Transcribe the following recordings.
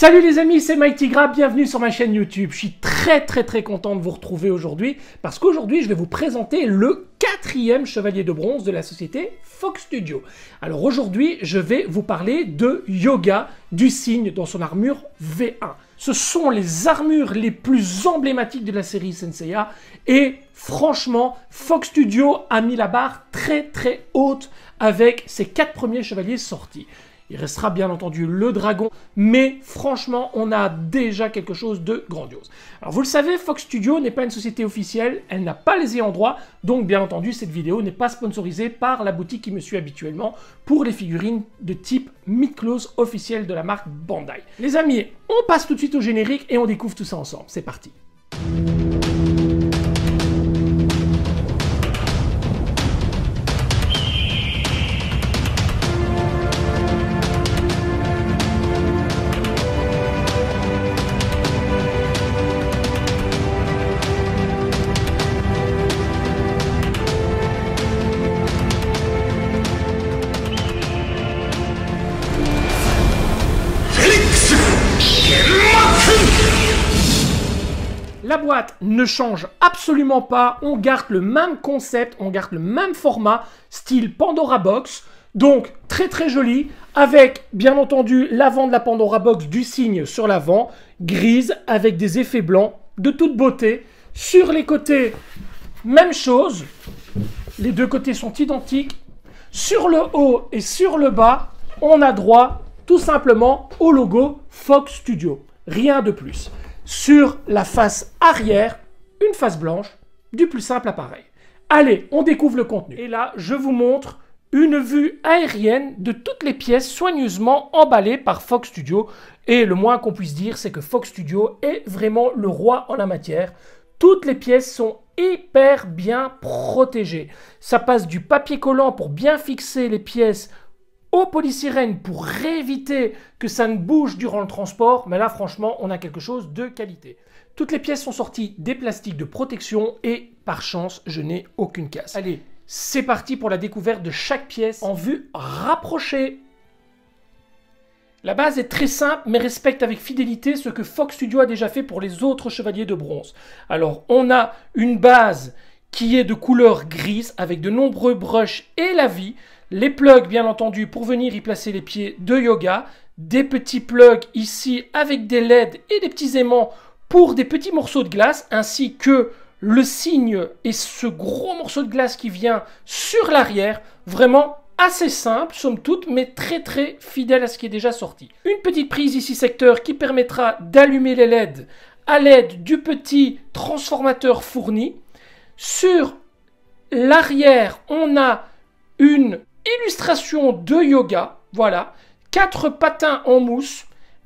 Salut les amis, c'est Mike Tigra, bienvenue sur ma chaîne YouTube. Je suis très content de vous retrouver aujourd'hui parce qu'aujourd'hui je vais vous présenter le 4e chevalier de bronze de la société Fox Studio. Alors aujourd'hui je vais vous parler de Yoga du cygne dans son armure V1. Ce sont les armures les plus emblématiques de la série Senseiya et franchement Fox Studio a mis la barre très haute avec ses 4 premiers chevaliers sortis. Il restera bien entendu le dragon, mais franchement, on a déjà quelque chose de grandiose. Alors vous le savez, Fox Studio n'est pas une société officielle, elle n'a pas les ayants droit, donc bien entendu, cette vidéo n'est pas sponsorisée par la boutique qui me suit habituellement pour les figurines de type mid-close officielle de la marque Bandai. Les amis, on passe tout de suite au générique et on découvre tout ça ensemble. C'est parti. La boîte ne change absolument pas, on garde le même concept, on garde le même format, style Pandora Box, donc très joli, avec bien entendu l'avant de la Pandora Box du cygne sur l'avant, grise avec des effets blancs de toute beauté. Sur les côtés, même chose, les deux côtés sont identiques. Sur le haut et sur le bas, on a droit tout simplement au logo Fox Studio, rien de plus. Sur la face arrière, une face blanche, du plus simple appareil. Allez, on découvre le contenu. Et là, je vous montre une vue aérienne de toutes les pièces soigneusement emballées par Fox Studio. Et le moins qu'on puisse dire, c'est que Fox Studio est vraiment le roi en la matière. Toutes les pièces sont hyper bien protégées. Ça passe du papier collant pour bien fixer les pièces au polystyrène pour éviter que ça ne bouge durant le transport, mais là franchement on a quelque chose de qualité. Toutes les pièces sont sorties des plastiques de protection et par chance je n'ai aucune casse. Allez, c'est parti pour la découverte de chaque pièce en vue rapprochée. La base est très simple mais respecte avec fidélité ce que Fox Studio a déjà fait pour les autres chevaliers de bronze. Alors on a une base qui est de couleur grise avec de nombreux brushes et la vie. Les plugs, bien entendu, pour venir y placer les pieds de Yoga. Des petits plugs ici avec des LED et des petits aimants pour des petits morceaux de glace, ainsi que le cygne et ce gros morceau de glace qui vient sur l'arrière. Vraiment assez simple, somme toute, mais très fidèle à ce qui est déjà sorti. Une petite prise ici secteur qui permettra d'allumer les LED à l'aide du petit transformateur fourni. Sur l'arrière, on a une illustration de Yoga, voilà, 4 patins en mousse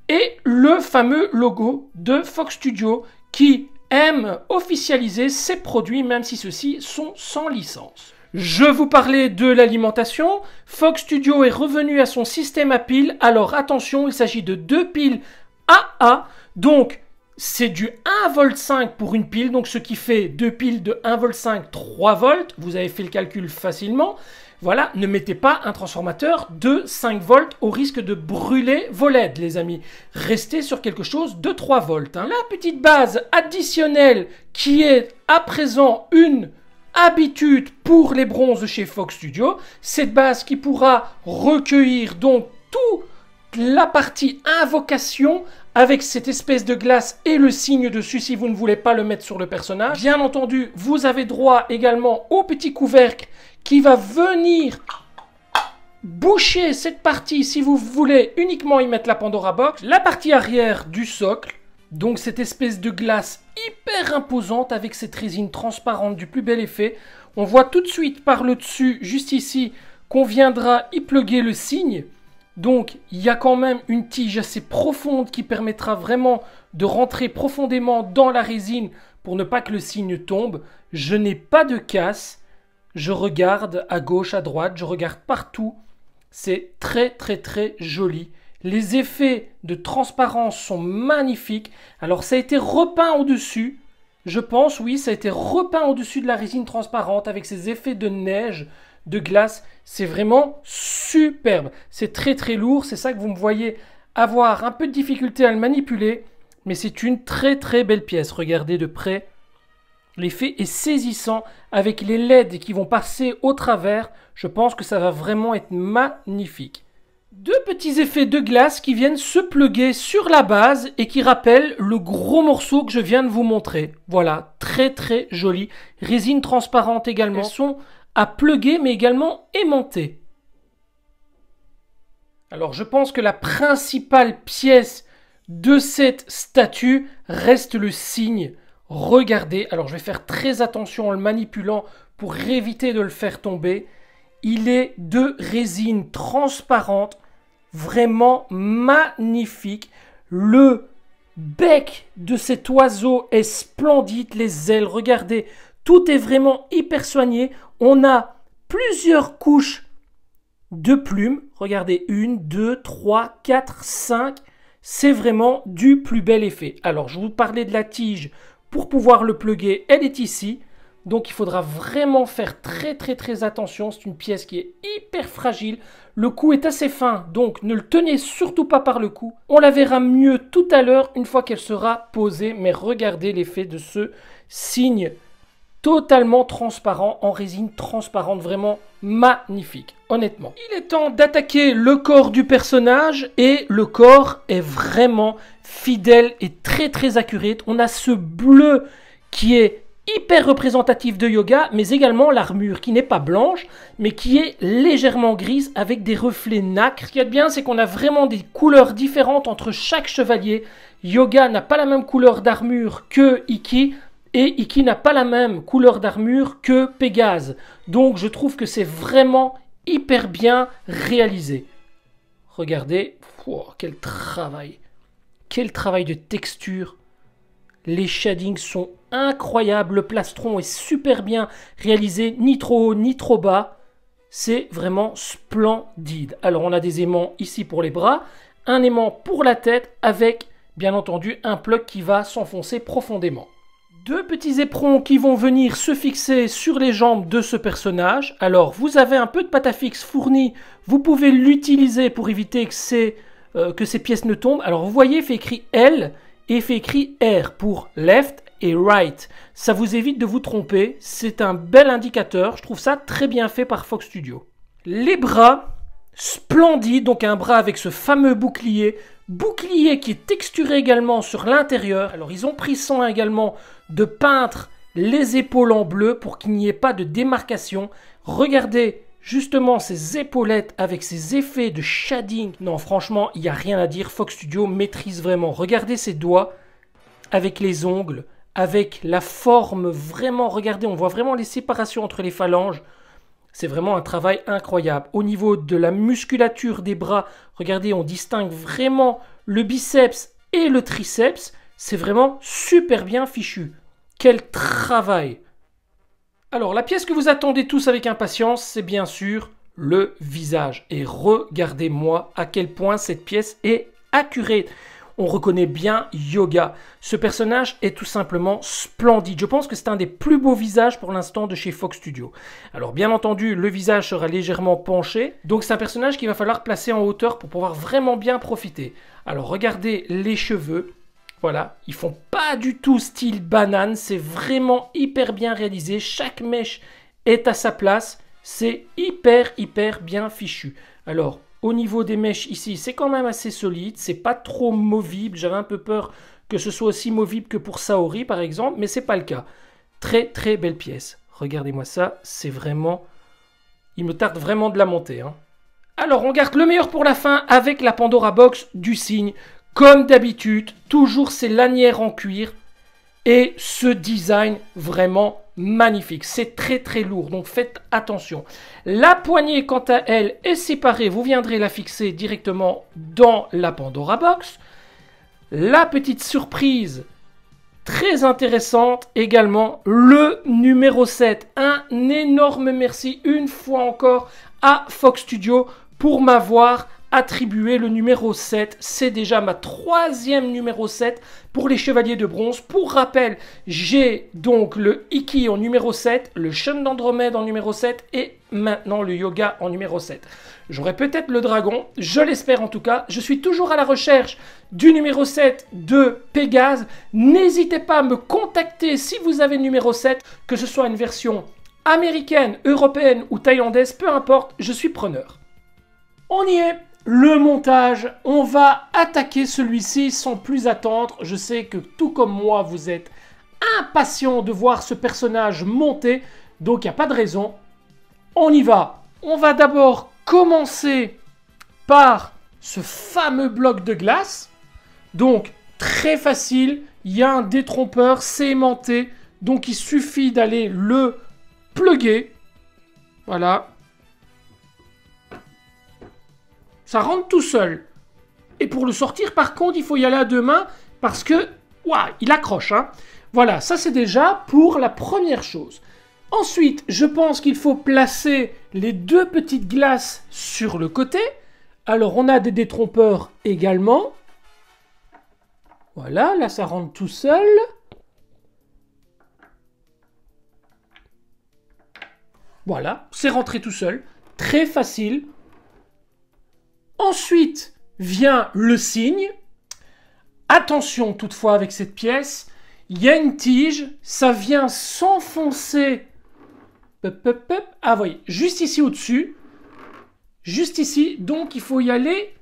et le fameux logo de Fox Studio qui aime officialiser ses produits même si ceux-ci sont sans licence. Je vous parlais de l'alimentation, Fox Studio est revenu à son système à piles, alors attention, il s'agit de 2 piles AA, donc c'est du 1,5 V pour une pile, donc ce qui fait 2 piles de 1,5 V, 3 volts, vous avez fait le calcul facilement. Voilà, ne mettez pas un transformateur de 5 volts au risque de brûler vos LED, les amis. Restez sur quelque chose de 3 volts. La petite base additionnelle qui est à présent une habitude pour les bronzes chez Fox Studio. Cette base qui pourra recueillir donc toute la partie invocation avec cette espèce de glace et le cygne dessus si vous ne voulez pas le mettre sur le personnage. Bien entendu, vous avez droit également au petit couvercle qui va venir boucher cette partie si vous voulez uniquement y mettre la Pandora Box. La partie arrière du socle, donc cette espèce de glace hyper imposante avec cette résine transparente du plus bel effet. On voit tout de suite par le dessus, juste ici, qu'on viendra y plugger le cygne. Donc il y a quand même une tige assez profonde qui permettra vraiment de rentrer profondément dans la résine pour ne pas que le cygne tombe. Je n'ai pas de casse. Je regarde à gauche, à droite, je regarde partout. C'est très joli. Les effets de transparence sont magnifiques. Alors ça a été repeint au-dessus. Je pense, oui, ça a été repeint au-dessus de la résine transparente avec ces effets de neige, de glace. C'est vraiment superbe. C'est très lourd. C'est ça que vous me voyez avoir un peu de difficulté à le manipuler, mais c'est une très très belle pièce. Regardez de près. L'effet est saisissant avec les LED qui vont passer au travers. Je pense que ça va vraiment être magnifique. Deux petits effets de glace qui viennent se plugger sur la base et qui rappellent le gros morceau que je viens de vous montrer. Voilà, très très joli. Résine transparente également. Elles sont à plugger mais également aimantées. Alors je pense que la principale pièce de cette statue reste le cygne. Regardez, alors je vais faire très attention en le manipulant pour éviter de le faire tomber. Il est de résine transparente, vraiment magnifique. Le bec de cet oiseau est splendide, les ailes, regardez, tout est vraiment hyper soigné. On a plusieurs couches de plumes, regardez, 1, 2, 3, 4, 5. C'est vraiment du plus bel effet. Alors je vous parlais de la tige. Pour pouvoir le plugger, elle est ici. Donc il faudra vraiment faire très attention. C'est une pièce qui est hyper fragile. Le cou est assez fin, donc ne le tenez surtout pas par le cou. On la verra mieux tout à l'heure une fois qu'elle sera posée. Mais regardez l'effet de ce cygne totalement transparent, en résine transparente, vraiment magnifique, honnêtement. Il est temps d'attaquer le corps du personnage et le corps est vraiment fidèle et très accurate. On a ce bleu qui est hyper représentatif de Yoga, mais également l'armure qui n'est pas blanche, mais qui est légèrement grise avec des reflets nacre. Ce qu'il y a de bien, c'est qu'on a vraiment des couleurs différentes entre chaque chevalier. Yoga n'a pas la même couleur d'armure que Ikki, et Ikki n'a pas la même couleur d'armure que Pégase. Donc je trouve que c'est vraiment hyper bien réalisé. Regardez, oh, quel travail. Quel travail de texture. Les shadings sont incroyables. Le plastron est super bien réalisé. Ni trop haut, ni trop bas. C'est vraiment splendide. Alors on a des aimants ici pour les bras. Un aimant pour la tête avec, bien entendu, un plug qui va s'enfoncer profondément. Deux petits éperons qui vont venir se fixer sur les jambes de ce personnage. Alors, vous avez un peu de pâte à fixe fournie. Vous pouvez l'utiliser pour éviter que ces pièces ne tombent. Alors, vous voyez, il fait écrit L et il fait écrit R pour left et right. Ça vous évite de vous tromper. C'est un bel indicateur. Je trouve ça très bien fait par Fox Studio. Les bras, splendides. Donc, un bras avec ce fameux bouclier. Bouclier qui est texturé également sur l'intérieur. Alors, ils ont pris soin également de peindre les épaules en bleu pour qu'il n'y ait pas de démarcation. Regardez justement ces épaulettes avec ces effets de shading. Non, franchement, il n'y a rien à dire. Fox Studio maîtrise vraiment. Regardez ses doigts avec les ongles, avec la forme vraiment. Regardez, on voit vraiment les séparations entre les phalanges. C'est vraiment un travail incroyable. Au niveau de la musculature des bras, regardez, on distingue vraiment le biceps et le triceps. C'est vraiment super bien fichu. Quel travail! Alors, la pièce que vous attendez tous avec impatience, c'est bien sûr le visage. Et regardez-moi à quel point cette pièce est accurate. On reconnaît bien Yoga. Ce personnage est tout simplement splendide. Je pense que c'est un des plus beaux visages pour l'instant de chez Fox Studio. Alors bien entendu, le visage sera légèrement penché. Donc c'est un personnage qu'il va falloir placer en hauteur pour pouvoir vraiment bien profiter. Alors regardez les cheveux. Voilà, ils font pas du tout style banane. C'est vraiment hyper bien réalisé. Chaque mèche est à sa place. C'est hyper bien fichu. Alors, au niveau des mèches ici, c'est quand même assez solide, c'est pas trop movible. J'avais un peu peur que ce soit aussi movible que pour Saori par exemple, mais c'est pas le cas. Très belle pièce. Regardez-moi ça, c'est vraiment... Il me tarde vraiment de la monter. Hein. Alors on garde le meilleur pour la fin avec la Pandora Box du cygne. Comme d'habitude, toujours ces lanières en cuir. Et ce design vraiment magnifique. C'est très lourd, donc faites attention. La poignée, quant à elle, est séparée. Vous viendrez la fixer directement dans la Pandora Box. La petite surprise, très intéressante également, le numéro 7. Un énorme merci une fois encore à Fox Studio pour m'avoir attribuer le numéro 7. C'est déjà ma 3e numéro 7 pour les chevaliers de bronze. Pour rappel, j'ai donc le Iki en numéro 7, le Chêne d'Andromède en numéro 7 et maintenant le Yoga en numéro 7. J'aurai peut-être le dragon, je l'espère en tout cas. Je suis toujours à la recherche du numéro 7 de Pégase. N'hésitez pas à me contacter si vous avez le numéro 7, que ce soit une version américaine, européenne ou thaïlandaise, peu importe, je suis preneur. On y est, le montage. On va attaquer celui-ci sans plus attendre. Je sais que tout comme moi, vous êtes impatient de voir ce personnage monter, donc il n'y a pas de raison. On y va. On va d'abord commencer par ce fameux bloc de glace. Donc, très facile. Il y a un détrompeur, c'est aimanté. Donc, il suffit d'aller le plugger. Voilà. Ça rentre tout seul. Et pour le sortir, par contre, il faut y aller à deux mains parce que, ouah, il accroche. Hein. Voilà, ça c'est déjà pour la première chose. Ensuite, je pense qu'il faut placer les deux petites glaces sur le côté. Alors, on a des détrompeurs également. Voilà, là, ça rentre tout seul. Voilà, c'est rentré tout seul. Très facile. Ensuite, vient le cygne. Attention, toutefois, avec cette pièce, il y a une tige. Ça vient s'enfoncer. Ah, vous voyez, juste ici au-dessus. Juste ici. Donc, il faut y aller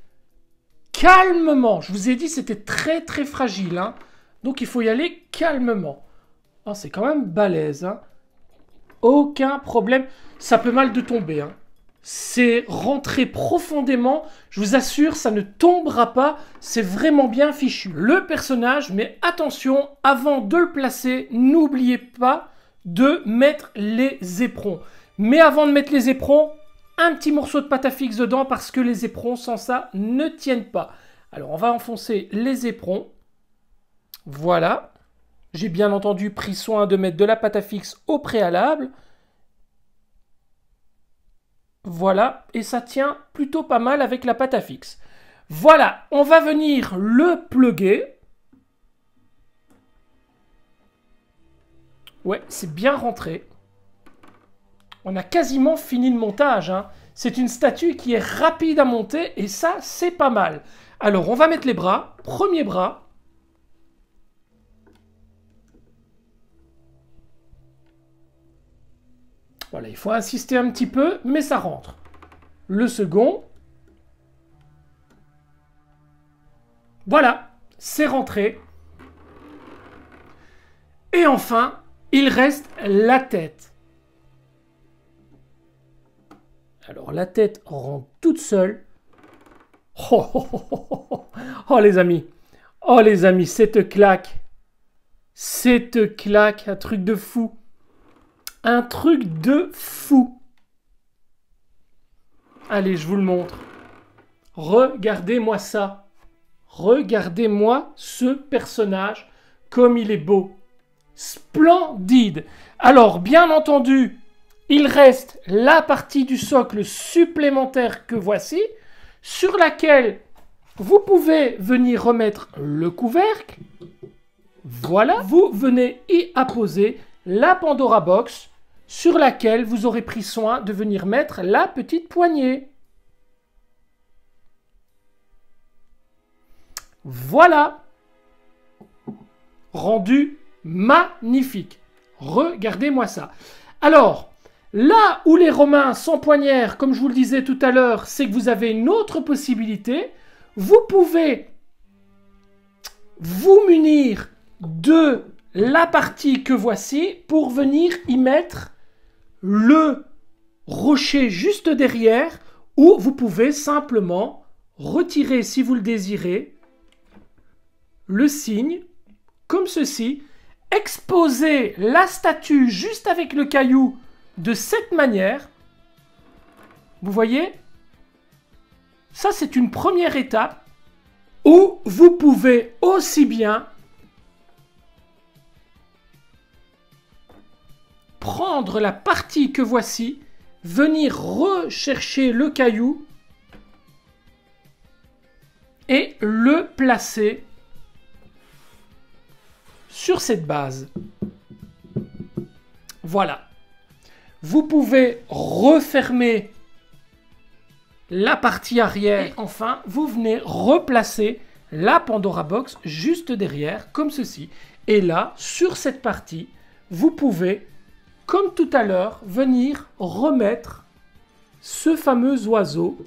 calmement. Je vous ai dit, c'était très, très fragile. Hein. Donc, il faut y aller calmement. Oh, c'est quand même balèze. Hein. Aucun problème. Ça peut mal de tomber. Hein. C'est rentré profondément. Je vous assure, ça ne tombera pas. C'est vraiment bien fichu. Le personnage, mais attention, avant de le placer, n'oubliez pas de mettre les éperons. Mais avant de mettre les éperons, un petit morceau de pâte à fixe dedans parce que les éperons, sans ça, ne tiennent pas. Alors, on va enfoncer les éperons. Voilà. J'ai bien entendu pris soin de mettre de la pâte à fixe au préalable. Voilà, et ça tient plutôt pas mal avec la pâte à fixe. Voilà, on va venir le plugger. Ouais, c'est bien rentré. On a quasiment fini le montage. Hein. C'est une statue qui est rapide à monter et ça, c'est pas mal. Alors, on va mettre les bras. Premier bras. Voilà, il faut insister un petit peu, mais ça rentre. Le second. Voilà, c'est rentré. Et enfin, il reste la tête. Alors, la tête rentre toute seule. Oh, oh, oh, oh, oh. Oh, les amis. Oh, les amis, cette claque. Cette claque, un truc de fou. Un truc de fou. Allez, je vous le montre. Regardez-moi ça. Regardez-moi ce personnage, comme il est beau. Splendide. Alors, bien entendu, il reste la partie du socle supplémentaire que voici, sur laquelle vous pouvez venir remettre le couvercle. Voilà, vous venez y apposer la Pandora Box, sur laquelle vous aurez pris soin de venir mettre la petite poignée. Voilà. Rendu magnifique. Regardez-moi ça. Alors, là où les Romains s'empoignèrent, comme je vous le disais tout à l'heure, c'est que vous avez une autre possibilité. Vous pouvez vous munir de la partie que voici pour venir y mettre le rocher juste derrière, ou vous pouvez simplement retirer, si vous le désirez, le cygne, comme ceci, exposer la statue juste avec le caillou de cette manière. Vous voyez? Ça, c'est une première étape où vous pouvez aussi bien prendre la partie que voici, venir rechercher le caillou et le placer sur cette base. Voilà. Vous pouvez refermer la partie arrière. Et enfin, vous venez replacer la Pandora Box juste derrière, comme ceci. Et là, sur cette partie, vous pouvez, comme tout à l'heure, venir remettre ce fameux oiseau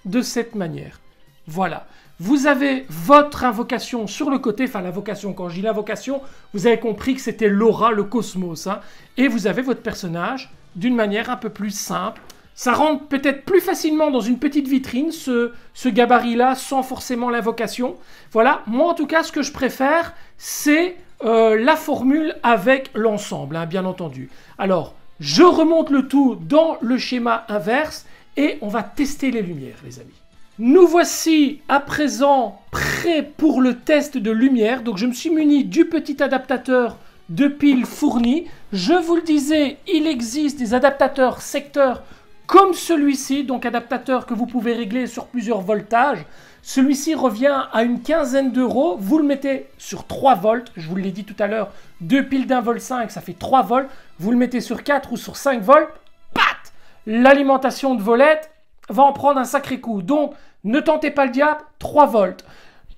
de cette manière. Voilà. Vous avez votre invocation sur le côté, enfin l'invocation, quand je dis l'invocation, vous avez compris que c'était l'aura, le cosmos. Hein, et vous avez votre personnage d'une manière un peu plus simple. Ça rentre peut-être plus facilement dans une petite vitrine, ce gabarit-là, sans forcément l'invocation. Voilà, moi en tout cas, ce que je préfère, c'est la formule avec l'ensemble, hein, bien entendu. Alors, je remonte le tout dans le schéma inverse et on va tester les lumières, les amis. Nous voici à présent prêts pour le test de lumière. Donc je me suis muni du petit adaptateur de pile fourni. Je vous le disais, il existe des adaptateurs secteurs comme celui-ci, donc adaptateur que vous pouvez régler sur plusieurs voltages. Celui-ci revient à une quinzaine d'euros. Vous le mettez sur 3 volts. Je vous l'ai dit tout à l'heure, 2 piles d'1,5 volt, ça fait 3 volts. Vous le mettez sur 4 ou sur 5 volts. Pat! L'alimentation de volette va en prendre un sacré coup. Donc, ne tentez pas le diable, 3 volts.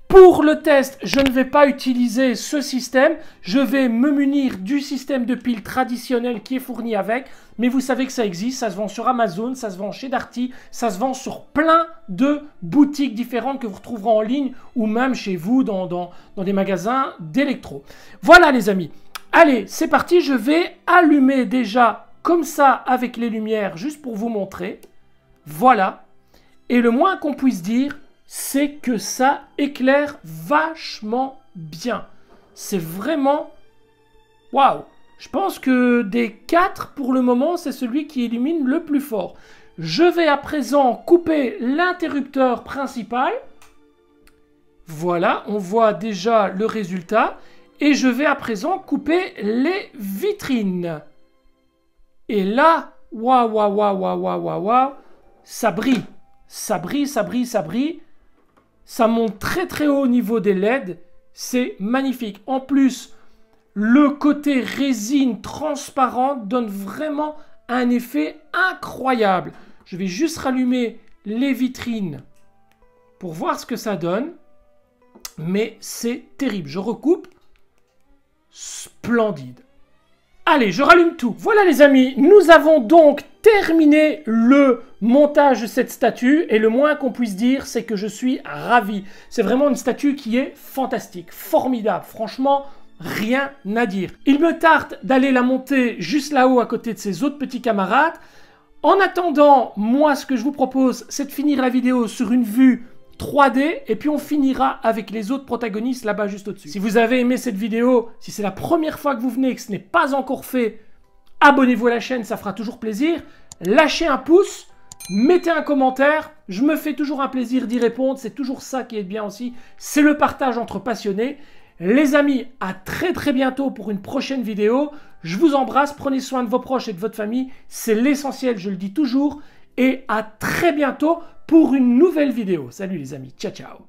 Pour le test, je ne vais pas utiliser ce système. Je vais me munir du système de pile traditionnel qui est fourni avec. Mais vous savez que ça existe, ça se vend sur Amazon, ça se vend chez Darty, ça se vend sur plein de boutiques différentes que vous retrouverez en ligne ou même chez vous dans des magasins d'électro. Voilà les amis. Allez, c'est parti, je vais allumer déjà comme ça avec les lumières juste pour vous montrer. Voilà. Et le moins qu'on puisse dire, c'est que ça éclaire vachement bien. C'est vraiment... Waouh! Je pense que des 4, pour le moment, c'est celui qui illumine le plus fort. Je vais à présent couper l'interrupteur principal. Voilà, on voit déjà le résultat. Et je vais à présent couper les vitrines. Et là, waouh, waouh, waouh, waouh, waouh, waouh, ça brille. Ça brille, ça brille, ça brille. Ça monte très très haut au niveau des LED. C'est magnifique. En plus, le côté résine transparente donne vraiment un effet incroyable. Je vais juste rallumer les vitrines pour voir ce que ça donne. Mais c'est terrible. Je recoupe. Splendide. Allez, je rallume tout. Voilà les amis, nous avons donc terminé le montage de cette statue et le moins qu'on puisse dire, c'est que je suis ravi. C'est vraiment une statue qui est fantastique, formidable. Franchement, rien à dire. Il me tarde d'aller la monter juste là-haut à côté de ses autres petits camarades. En attendant, moi, ce que je vous propose, c'est de finir la vidéo sur une vue 3D et puis on finira avec les autres protagonistes là-bas juste au-dessus. Si vous avez aimé cette vidéo, si c'est la première fois que vous venez et que ce n'est pas encore fait, abonnez-vous à la chaîne, ça fera toujours plaisir. Lâchez un pouce, mettez un commentaire, je me fais toujours un plaisir d'y répondre, c'est toujours ça qui est bien aussi, c'est le partage entre passionnés. Les amis, à très très bientôt pour une prochaine vidéo. Je vous embrasse, prenez soin de vos proches et de votre famille, c'est l'essentiel, je le dis toujours. Et à très bientôt pour une nouvelle vidéo. Salut les amis, ciao ciao.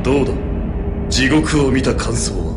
どうだ、地獄を見た感想は。